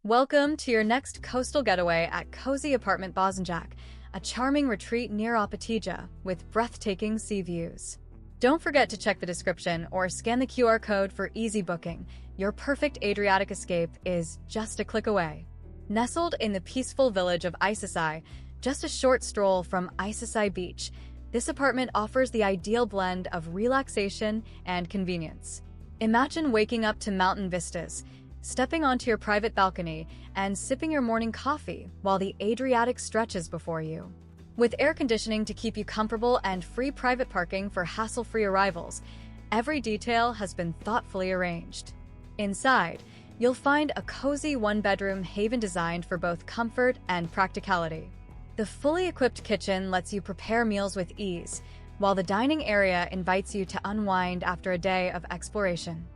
Welcome to your next coastal getaway at Cozy Apartment Bosnjak, a charming retreat near Opatija with breathtaking sea views. Don't forget to check the description or scan the QR code for easy booking. Your perfect Adriatic escape is just a click away. Nestled in the peaceful village of Icici, just a short stroll from Icici Beach, this apartment offers the ideal blend of relaxation and convenience. Imagine waking up to mountain vistas, stepping onto your private balcony, and sipping your morning coffee while the Adriatic stretches before you. With air conditioning to keep you comfortable and free private parking for hassle-free arrivals, every detail has been thoughtfully arranged. Inside, you'll find a cozy one-bedroom haven designed for both comfort and practicality. The fully equipped kitchen lets you prepare meals with ease, while the dining area invites you to unwind after a day of exploration.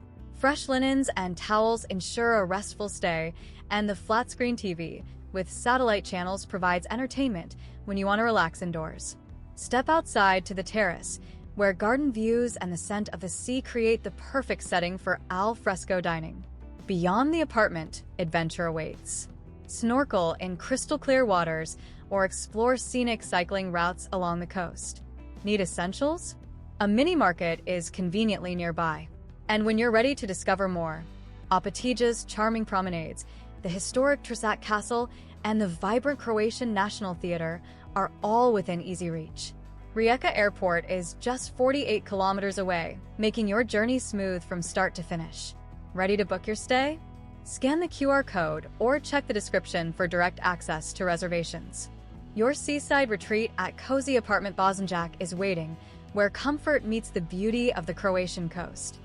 Fresh linens and towels ensure a restful stay, and the flat-screen TV with satellite channels provides entertainment when you want to relax indoors. Step outside to the terrace, where garden views and the scent of the sea create the perfect setting for al fresco dining. Beyond the apartment, adventure awaits. Snorkel in crystal-clear waters or explore scenic cycling routes along the coast. Need essentials? A mini-market is conveniently nearby. And when you're ready to discover more, Opatija's charming promenades, the historic Trsat Castle, and the vibrant Croatian National Theatre are all within easy reach. Rijeka Airport is just 48 kilometers away, making your journey smooth from start to finish. Ready to book your stay? Scan the QR code or check the description for direct access to reservations. Your seaside retreat at Cozy Apartment Bosnjak is waiting, where comfort meets the beauty of the Croatian coast.